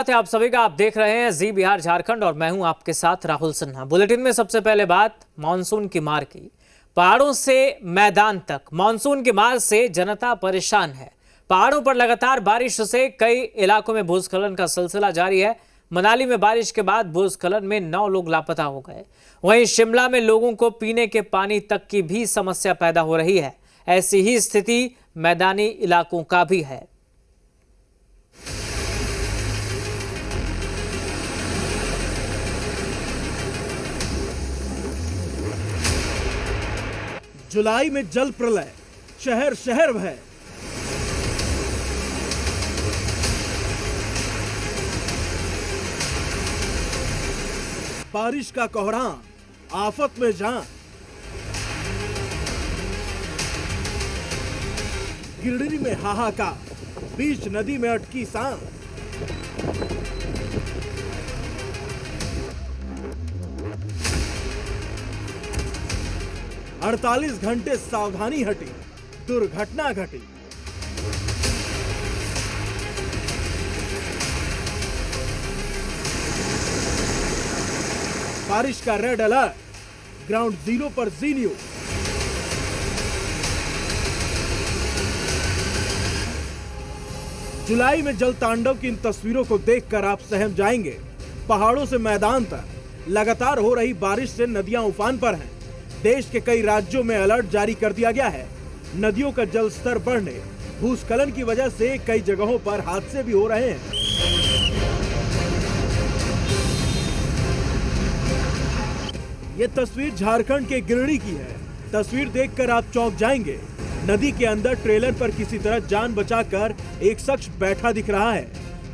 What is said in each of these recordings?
आप सभी का आप देख रहे हैं जी बिहार झारखंड और मैं हूं आपके साथ राहुल सिन्हा। बुलेटिन में सबसे पहले बात मानसून की मार की। पहाड़ों से मैदान तक मानसून की मार से जनता परेशान है। पहाड़ों पर लगातार बारिश से कई इलाकों में भूस्खलन का सिलसिला जारी है। मनाली में बारिश के बाद भूस्खलन में 9 लोग लापता हो गए। वहीं शिमला में लोगों को पीने के पानी तक की भी समस्या पैदा हो रही है। ऐसी ही स्थिति मैदानी इलाकों का भी है। जुलाई में जल प्रलय, शहर शहर भय। बारिश का कोहराम, आफत में जान। गिरडी में हाहाकार, बीच नदी में अटकी सांस। अड़तालीस घंटे सावधानी हटी, दुर्घटना घटी। बारिश का रेड अलर्ट, ग्राउंड जीरो पर जी न्यूज। जुलाई में जल तांडव की इन तस्वीरों को देखकर आप सहम जाएंगे। पहाड़ों से मैदान तक लगातार हो रही बारिश से नदियां उफान पर हैं। देश के कई राज्यों में अलर्ट जारी कर दिया गया है। नदियों का जल स्तर बढ़ने, भूस्खलन की वजह से कई जगहों पर हादसे भी हो रहे हैं। ये तस्वीर झारखंड के गिरिडीह की है। तस्वीर देखकर आप चौंक जाएंगे। नदी के अंदर ट्रेलर पर किसी तरह जान बचाकर एक शख्स बैठा दिख रहा है।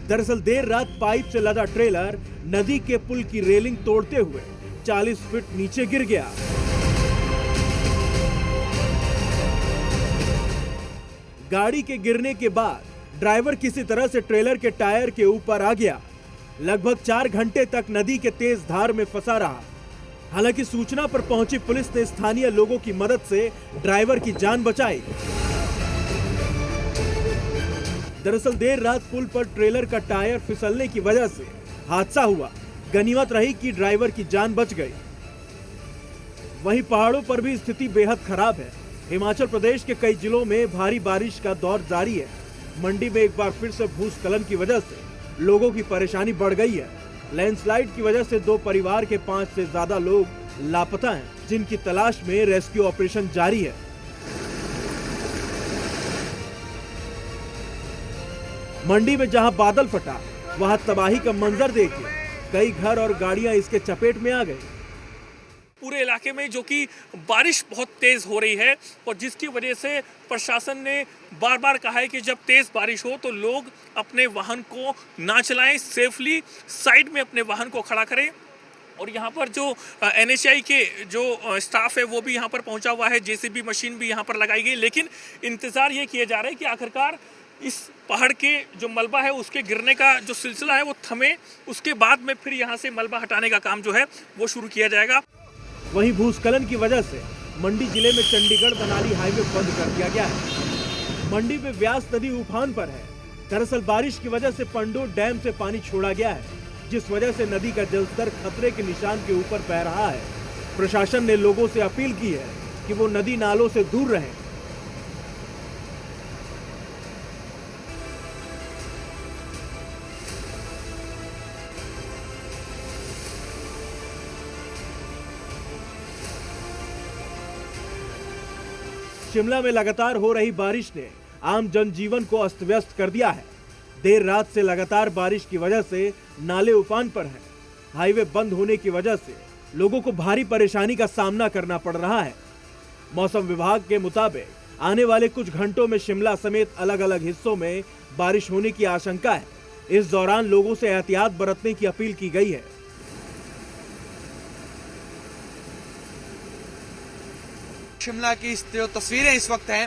दरअसल देर रात पाइप से लदा ट्रेलर नदी के पुल की रेलिंग तोड़ते हुए 40 फीट नीचे गिर गया। गाड़ी के गिरने के बाद ड्राइवर किसी तरह से ट्रेलर के टायर के ऊपर आ गया। लगभग 4 घंटे तक नदी के तेज धार में फंसा रहा। हालांकि सूचना पर पहुंची पुलिस ने स्थानीय लोगों की मदद से ड्राइवर की जान बचाई। दरअसल देर रात पुल पर ट्रेलर का टायर फिसलने की वजह से हादसा हुआ। गनीमत रही कि ड्राइवर की जान बच गई। वहीं पहाड़ों पर भी स्थिति बेहद खराब है। हिमाचल प्रदेश के कई जिलों में भारी बारिश का दौर जारी है। मंडी में एक बार फिर से भूस्खलन की वजह से लोगों की परेशानी बढ़ गई है। लैंडस्लाइड की वजह से 2 परिवार के 5 से ज्यादा लोग लापता हैं, जिनकी तलाश में रेस्क्यू ऑपरेशन जारी है। मंडी में जहां बादल फटा, वहां तबाही का मंजर देखिए। कई घर और गाड़ियां इसके चपेट में आ गई। पूरे इलाके में जो कि बारिश बहुत तेज हो रही है और जिसकी वजह से प्रशासन ने बार बार कहा है कि जब तेज बारिश हो तो लोग अपने वाहन को ना चलाएं, सेफली साइड में अपने वाहन को खड़ा करें। और यहाँ पर जो NHAI के जो स्टाफ है वो भी यहाँ पर पहुँचा हुआ है। JCB मशीन भी यहाँ पर लगाई गई, लेकिन इंतज़ार ये किया जा रहा है कि आखिरकार इस पहाड़ के जो मलबा है उसके गिरने का जो सिलसिला है वो थमे, उसके बाद में फिर यहाँ से मलबा हटाने का काम जो है वो शुरू किया जाएगा। वहीं भूस्खलन की वजह से मंडी जिले में चंडीगढ़ मनाली हाईवे बंद कर दिया गया है। मंडी में व्यास नदी उफान पर है। दरअसल बारिश की वजह से पंडो डैम से पानी छोड़ा गया है, जिस वजह से नदी का जलस्तर खतरे के निशान के ऊपर बह रहा है। प्रशासन ने लोगों से अपील की है कि वो नदी नालों से दूर रहें। शिमला में लगातार हो रही बारिश ने आम जनजीवन को अस्त व्यस्त कर दिया है। देर रात से लगातार बारिश की वजह से नाले उफान पर हैं। हाईवे बंद होने की वजह से लोगों को भारी परेशानी का सामना करना पड़ रहा है। मौसम विभाग के मुताबिक आने वाले कुछ घंटों में शिमला समेत अलग अलग हिस्सों में बारिश होने की आशंका है। इस दौरान लोगों से एहतियात बरतने की अपील की गई है। शिमला की जो तस्वीरें इस वक्त हैं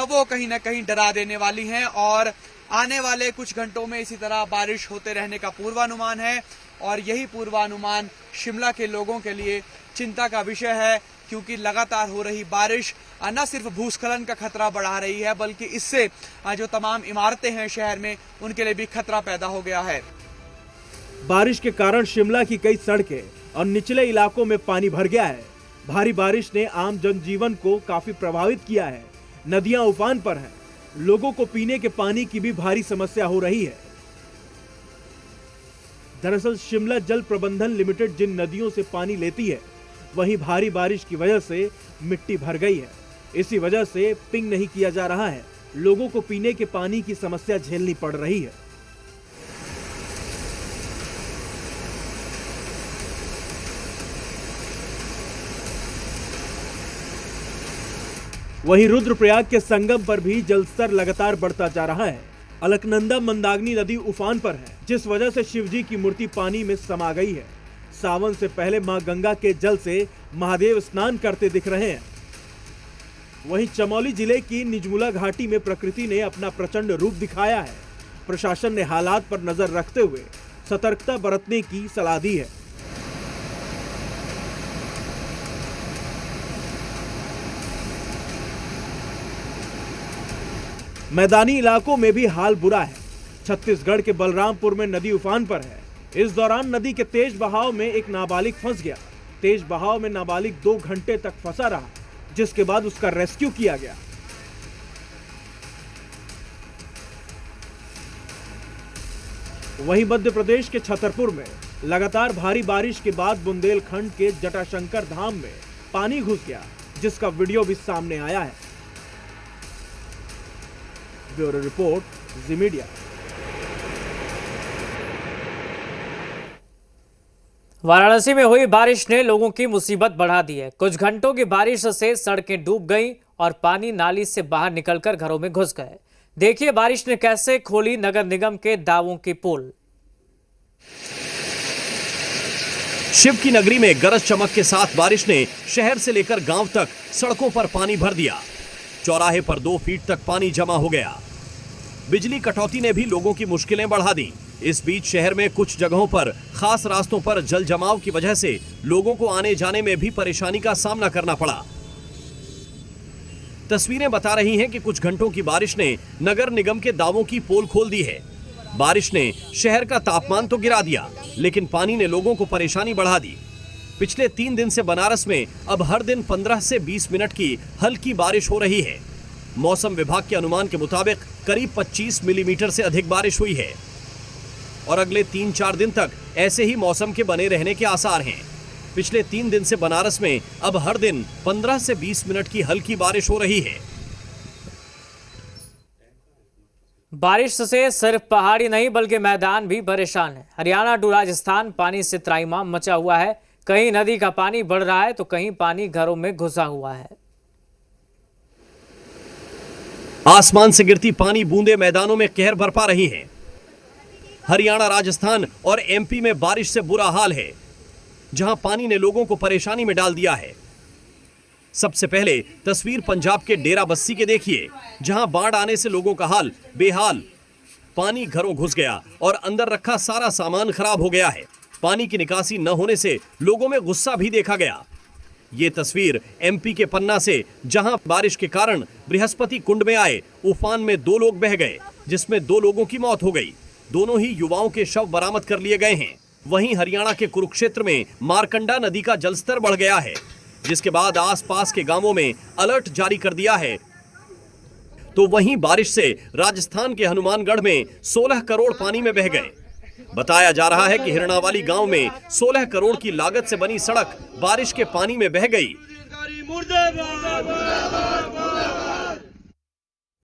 वो कहीं ना कहीं डरा देने वाली हैं और आने वाले कुछ घंटों में इसी तरह बारिश होते रहने का पूर्वानुमान है। और यही पूर्वानुमान शिमला के लोगों के लिए चिंता का विषय है, क्योंकि लगातार हो रही बारिश न सिर्फ भूस्खलन का खतरा बढ़ा रही है, बल्कि इससे जो तमाम इमारतें हैं शहर में उनके लिए भी खतरा पैदा हो गया है। बारिश के कारण शिमला की कई सड़कें और निचले इलाकों में पानी भर गया है। भारी बारिश ने आम जनजीवन को काफी प्रभावित किया है। नदियां उफान पर हैं। लोगों को पीने के पानी की भी भारी समस्या हो रही है। दरअसल शिमला जल प्रबंधन लिमिटेड जिन नदियों से पानी लेती है, वहीं भारी बारिश की वजह से मिट्टी भर गई है। इसी वजह से पिंग नहीं किया जा रहा है। लोगों को पीने के पानी की समस्या झेलनी पड़ रही है। वहीं रुद्रप्रयाग के संगम पर भी जलस्तर लगातार बढ़ता जा रहा है। अलकनंदा मंदाकिनी नदी उफान पर है, जिस वजह से शिवजी की मूर्ति पानी में समा गई है। सावन से पहले मां गंगा के जल से महादेव स्नान करते दिख रहे हैं। वहीं चमोली जिले की निजमुला घाटी में प्रकृति ने अपना प्रचंड रूप दिखाया है। प्रशासन ने हालात पर नजर रखते हुए सतर्कता बरतने की सलाह दी है। मैदानी इलाकों में भी हाल बुरा है। छत्तीसगढ़ के बलरामपुर में नदी उफान पर है। इस दौरान नदी के तेज बहाव में एक नाबालिग फंस गया। तेज बहाव में नाबालिग 2 घंटे तक फंसा रहा, जिसके बाद उसका रेस्क्यू किया गया। वहीं मध्य प्रदेश के छतरपुर में लगातार भारी बारिश के बाद बुंदेलखंड के जटाशंकर धाम में पानी घुस गया, जिसका वीडियो भी सामने आया है। ब्यूरो रिपोर्ट, जी मीडिया। वाराणसी में हुई बारिश ने लोगों की मुसीबत बढ़ा दी है। कुछ घंटों की बारिश से सड़कें डूब गईं और पानी नाली से बाहर निकलकर घरों में घुस गए। देखिए बारिश ने कैसे खोली नगर निगम के दावों की पोल। शिव की नगरी में गरज चमक के साथ बारिश ने शहर से लेकर गांव तक सड़कों पर पानी भर दिया। चौराहे पर 2 फीट तक पानी जमा हो गया। बिजली कटौती ने भी लोगों की मुश्किलें बढ़ा दी। इस बीच शहर में कुछ जगहों पर खास रास्तों पर जल जमाव की वजह से लोगों को आने जाने में भी परेशानी का सामना करना पड़ा। तस्वीरें बता रही हैं कि कुछ घंटों की बारिश ने नगर निगम के दावों की पोल खोल दी है। बारिश ने शहर का तापमान तो गिरा दिया, लेकिन पानी ने लोगों को परेशानी बढ़ा दी। पिछले 3 दिन से बनारस में अब हर दिन 15 से 20 मिनट की हल्की बारिश हो रही है। मौसम विभाग के अनुमान के मुताबिक करीब 25 मिलीमीटर से अधिक बारिश हुई है और अगले 3-4 दिन तक ऐसे ही मौसम के बने रहने के आसार हैं। पिछले 3 दिन से बनारस में अब हर दिन 15 से 20 मिनट की हल्की बारिश हो रही है। बारिश से सिर्फ पहाड़ी नहीं बल्कि मैदान भी परेशान है। हरियाणा टू राजस्थान पानी से त्राहिमाम मचा हुआ है। कहीं नदी का पानी बढ़ रहा है तो कहीं पानी घरों में घुसा हुआ है। आसमान से गिरती पानी बूंदे मैदानों में कहर बरपा रही हैं। हरियाणा, राजस्थान और एमपी में बारिश से बुरा हाल है, जहां पानी ने लोगों को परेशानी में डाल दिया है। सबसे पहले तस्वीर पंजाब के डेरा बस्सी के देखिए, जहां बाढ़ आने से लोगों का हाल बेहाल। पानी घरों घुस गया और अंदर रखा सारा सामान खराब हो गया है। पानी की निकासी न होने से लोगों में गुस्सा भी देखा गया। ये तस्वीर एमपी के पन्ना से, जहां बारिश के कारण बृहस्पति कुंड में आए उफान में 2 लोग बह गए, जिसमें 2 लोगों की मौत हो गई। दोनों ही युवाओं के शव बरामद कर लिए गए हैं। वहीं हरियाणा के कुरुक्षेत्र में मारकंडा नदी का जलस्तर बढ़ गया है, जिसके बाद आसपास के गांवों में अलर्ट जारी कर दिया है। तो वहीं बारिश से राजस्थान के हनुमानगढ़ में 16 करोड़ पानी में बह गए। बताया जा रहा है कि हिरणावाली गांव में 16 करोड़ की लागत से बनी सड़क बारिश के पानी में बह गई।